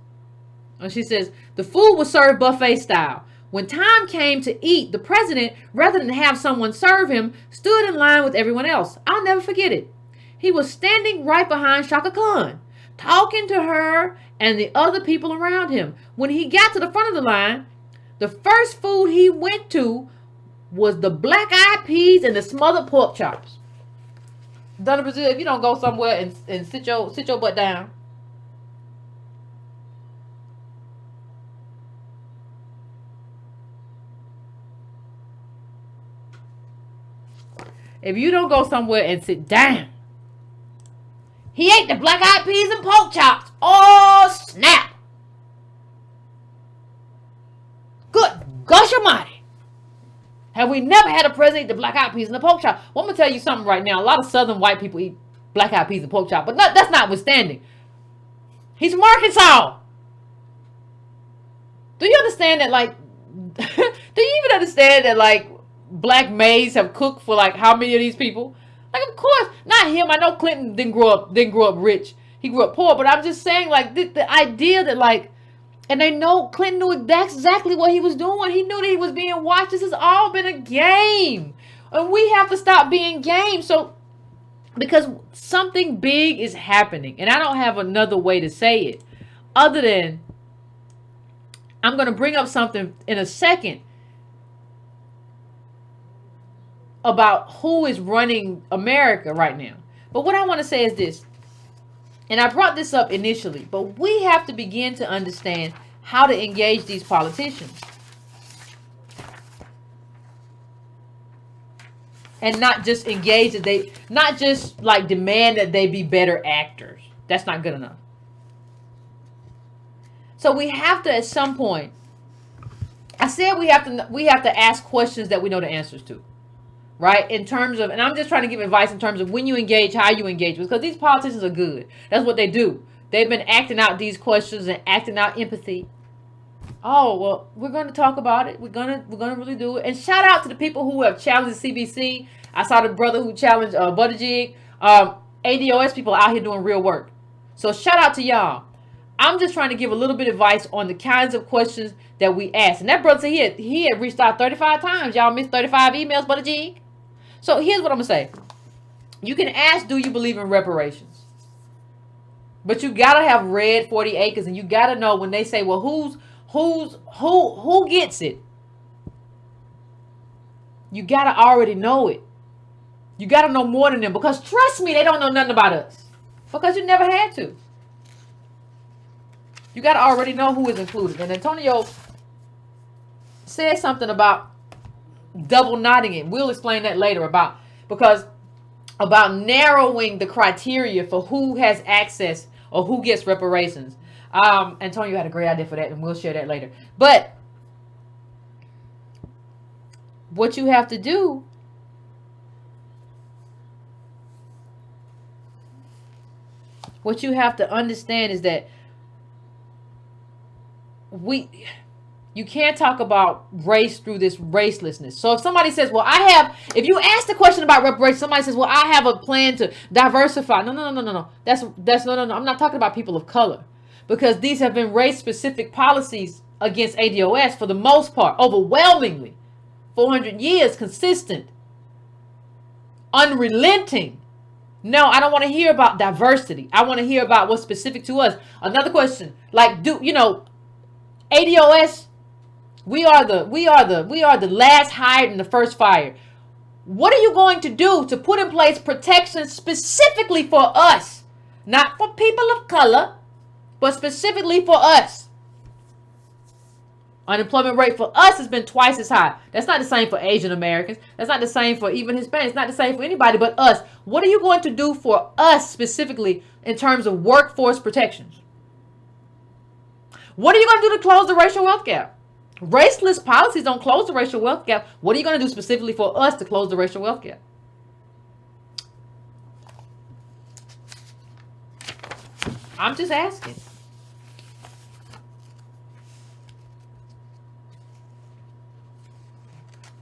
And she says, the food was served buffet style. When time came to eat, the president, rather than have someone serve him, stood in line with everyone else. I'll never forget it. He was standing right behind Shaka Khan. talking to her and the other people around him. When he got to the front of the line, the first food he went to was the black-eyed peas and the smothered pork chops. Donna Brazile, if you don't go somewhere and sit your butt down. If you don't go somewhere and sit down. He ate the black-eyed peas and pork chops. Oh, snap. Good gosh almighty. Have we never had a president eat the black-eyed peas and the pork chop? Well, I'm going to tell you something right now. A lot of southern white people eat black-eyed peas and pork chop. But that's notwithstanding. He's from Arkansas. Do you understand that, like, do you even understand that, like, black maids have cooked for, like, how many of these people? Like, of course, not him. I know Clinton didn't grow up rich. He grew up poor. But I'm just saying, like, the idea that, like, and they know Clinton knew exactly what he was doing. He knew that he was being watched. This has all been a game. And we have to stop being game. So, because something big is happening. And I don't have another way to say it. Other than, I'm going to bring up something in a second about who is running America right now. But what I want to say is this, and I brought this up initially, but we have to begin to understand how to engage these politicians. And not just engage that not just like demand that they be better actors. That's not good enough. So we have to, at some point, I said we have to ask questions that we know the answers to. Right? In terms of, and I'm just trying to give advice in terms of when you engage, how you engage. Because these politicians are good. That's what they do. They've been acting out these questions and acting out empathy. Oh, well, we're going to talk about it. We're going to really do it. And shout out to the people who have challenged CBC. I saw the brother who challenged Buttigieg. ADOS people out here doing real work. So shout out to y'all. I'm just trying to give a little bit of advice on the kinds of questions that we ask. And that brother said he had reached out 35 times. Y'all missed 35 emails, Buttigieg. So here's what I'm going to say. You can ask, do you believe in reparations? But you got to have read 40 Acres, and you got to know when they say, well, who gets it? You got to already know it. You got to know more than them, because trust me, they don't know nothing about us, because you never had to. You got to already know who is included. And Antonio said something about double knotting it. We'll explain that later about narrowing the criteria for who has access or who gets reparations. Antonio had a great idea for that, and we'll share that later. But what you have to do what you have to understand is that you can't talk about race through this racelessness. So if somebody says, well, if you ask the question about reparations, somebody says, well, I have a plan to diversify. No. That's no. I'm not talking about people of color, because these have been race-specific policies against ADOS for the most part, overwhelmingly, 400 years, consistent, unrelenting. No, I don't want to hear about diversity. I want to hear about what's specific to us. Another question, like, ADOS, we are the last hired and the first fired. What are you going to do to put in place protections specifically for us? Not for people of color, but specifically for us. Unemployment rate for us has been twice as high. That's not the same for Asian Americans. That's not the same for even Hispanics. It's not the same for anybody but us. What are you going to do for us specifically in terms of workforce protections? What are you going to do to close the racial wealth gap? Raceless policies don't close the racial wealth gap. What are you going to do specifically for us to close the racial wealth gap? I'm just asking.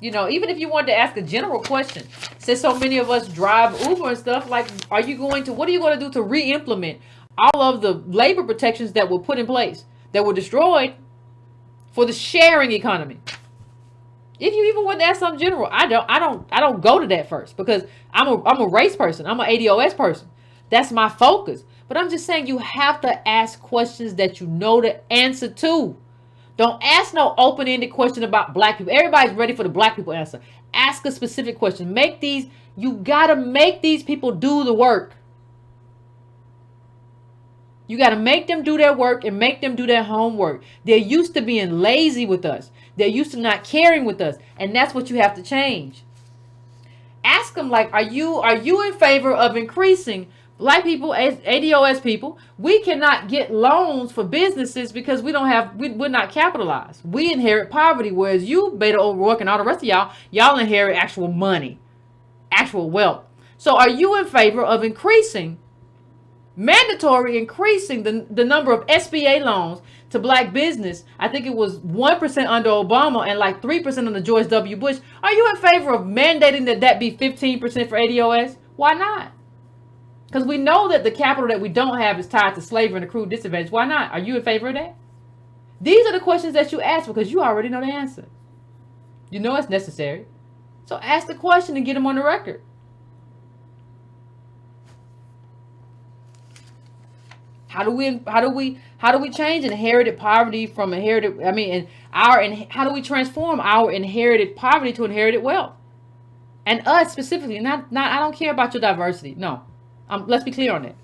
Even if you wanted to ask a general question, since so many of us drive Uber and stuff, like, what are you going to do to re-implement all of the labor protections that were put in place, that were destroyed for the sharing economy? If you even want to ask something general, I don't go to that first, because I'm a race person. I'm an ADOS person. That's my focus. But I'm just saying you have to ask questions that you know the answer to. Don't ask no open-ended question about black people. Everybody's ready for the black people answer. Ask a specific question. You gotta make these people do the work. You got to make them do their work and make them do their homework. They're used to being lazy with us. They're used to not caring with us. And that's what you have to change. Ask them, like, are you in favor of increasing black people, ADOS people? We cannot get loans for businesses because we're not capitalized. We inherit poverty, whereas you, Beta O'Rourke, and all the rest of y'all inherit actual money, actual wealth. So are you in favor of increasing the number of SBA loans to black business? I think it was 1% under Obama and like 3% under George W. Bush. Are you in favor of mandating that be 15% for ADOS? Why not? Because we know that the capital that we don't have is tied to slavery and accrued disadvantage. Why not? Are you in favor of that? These are the questions that you ask because you already know the answer. You know it's necessary. So ask the question and get them on the record. How do we change inherited poverty from inherited? How do we transform our inherited poverty to inherited wealth? And us specifically, not. I don't care about your diversity. No, let's be clear on that.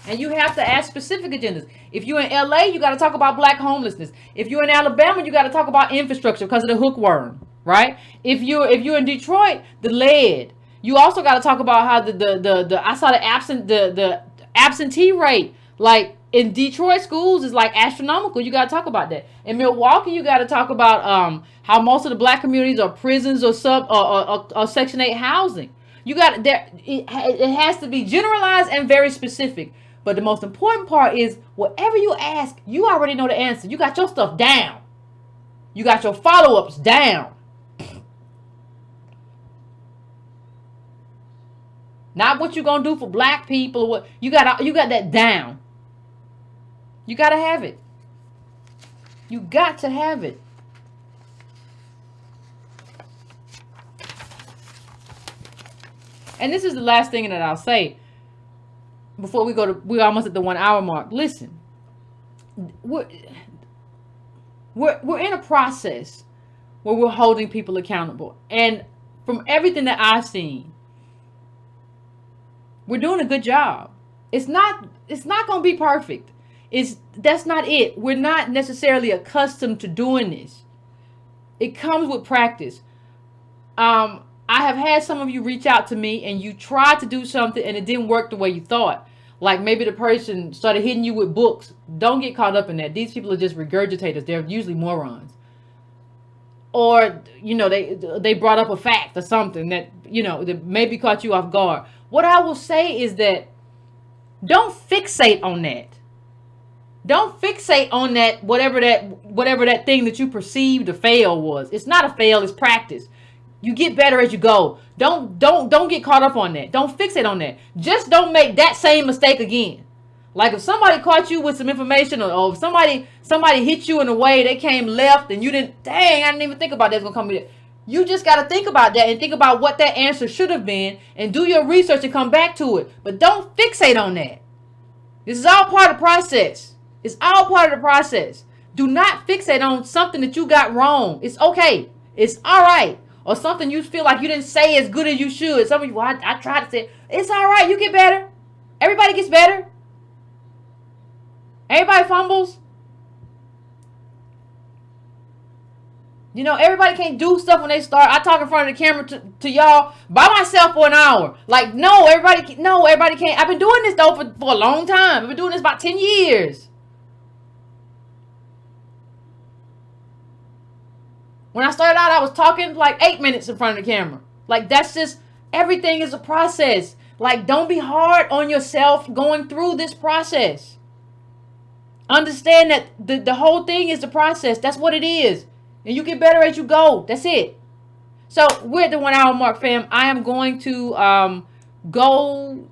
And you have to ask specific agendas. If you're in LA, you got to talk about black homelessness. If you're in Alabama, you got to talk about infrastructure because of the hookworm, right? If you're in Detroit, the lead. You also got to talk about how the absentee rate, like in Detroit schools, is like astronomical. You got to talk about that. In Milwaukee, you got to talk about how most of the black communities are prisons or Section 8 housing. It has to be generalized and very specific. But the most important part is whatever you ask, you already know the answer. You got your stuff down. You got your follow-ups down. Not what you're gonna do for black people or what you got that down. You gotta have it. You got to have it. And this is the last thing that I'll say before we're almost at the 1 hour mark. Listen, we're in a process where we're holding people accountable. And from everything that I've seen, we're doing a good job. It's not going to be perfect. That's not it. We're not necessarily accustomed to doing this. It comes with practice. I have had some of you reach out to me and you tried to do something and it didn't work the way you thought. Like maybe the person started hitting you with books. Don't get caught up in that. These people are just regurgitators. They're usually morons. Or, they brought up a fact or something that maybe caught you off guard. What I will say is that don't fixate on that. Don't fixate on that, whatever that thing that you perceived a fail was. It's not a fail, it's practice. You get better as you go. Don't get caught up on that. Don't fixate on that. Just don't make that same mistake again. Like if somebody caught you with some information or if somebody hit you in a way they came left and you didn't, I didn't even think about that's gonna come with it. You just got to think about that and think about what that answer should have been and do your research and come back to it. But don't fixate on that. This is all part of the process. It's all part of the process. Do not fixate on something that you got wrong. It's okay. It's all right. Or something you feel like you didn't say as good as you should. Some of you, I tried to say, it's all right. You get better. Everybody gets better. Everybody fumbles. Everybody can't do stuff when they start. I talk in front of the camera to y'all by myself for an hour. Like, no, everybody can't. I've been doing this, though, for a long time. I've been doing this about 10 years. When I started out, I was talking like 8 minutes in front of the camera. Like, that's just, everything is a process. Like, don't be hard on yourself going through this process. Understand that the whole thing is the process. That's what it is. And you get better as you go. That's it. So we're at the 1 hour mark, fam. I am going to go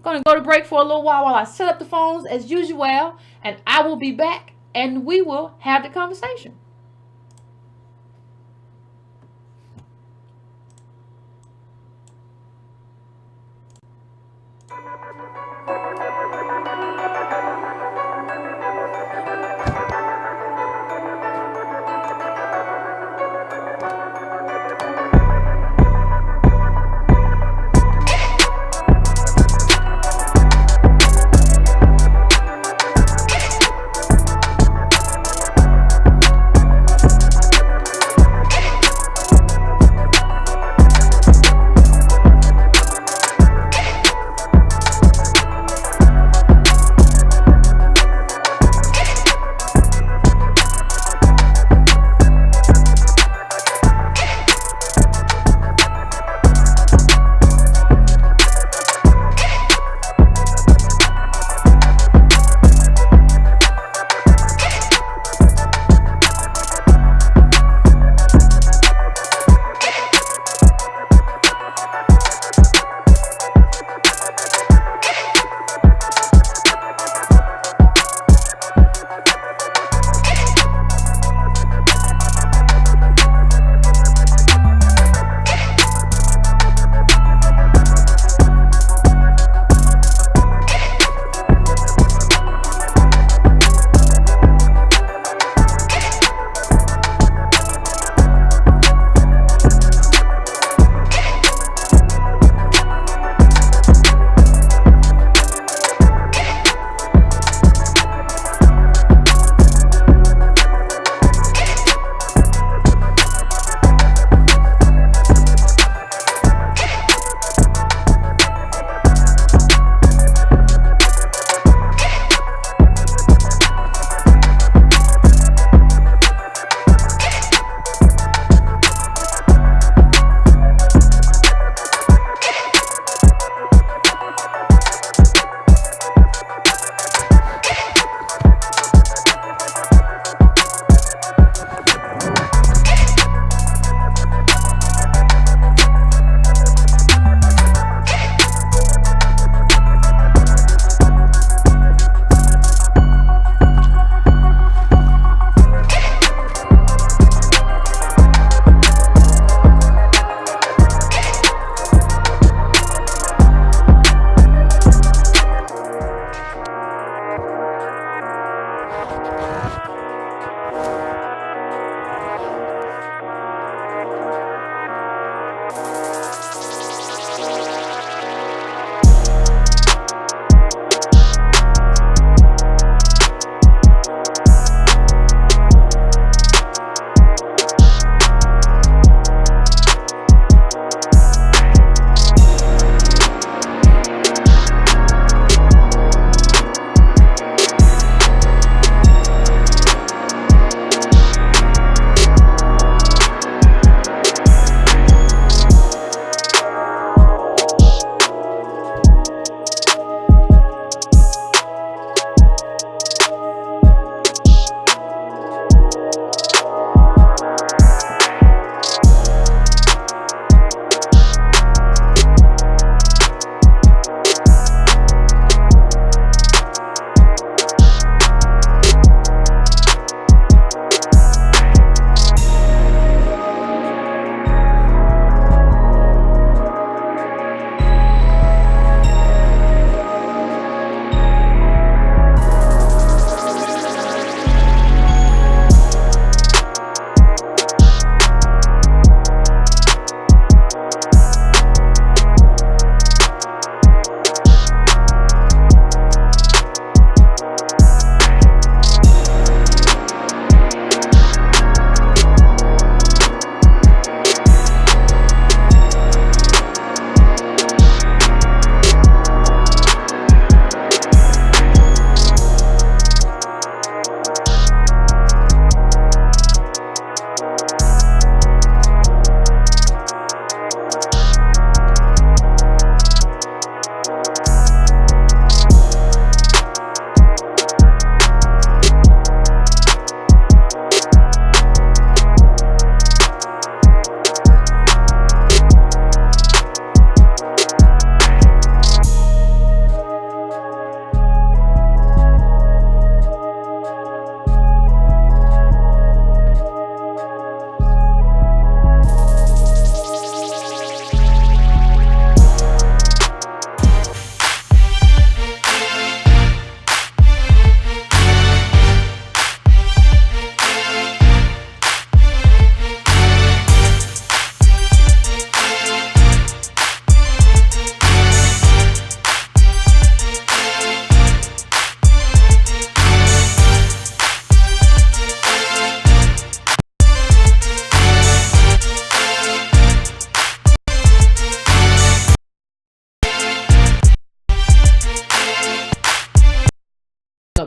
to break for a little while I set up the phones as usual. And I will be back and we will have the conversation.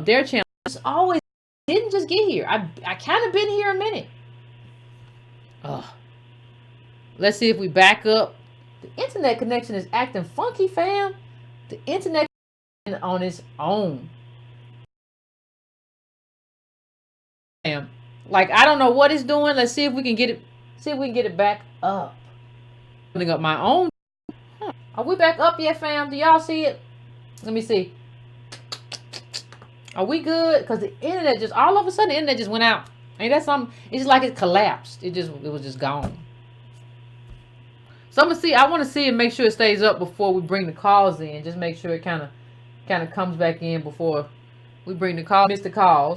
up their channel. It's always didn't just get here. I kind of been here a minute. Let's see if we back up. The internet connection is acting funky, fam. The internet on its own. Fam. Like, I don't know what it's doing. Let's see if we can get it. See if we can get it back up. Putting up my own. Are we back up yet, fam? Do y'all see it? Let me see. Are we good? Because the internet just, all of a sudden, the internet just went out. Ain't that something? It's just like it collapsed. It was just gone. So I'm gonna see. I want to see and make sure it stays up before we bring the calls in. Just make sure it kind of comes back in before we bring the call. Miss the calls.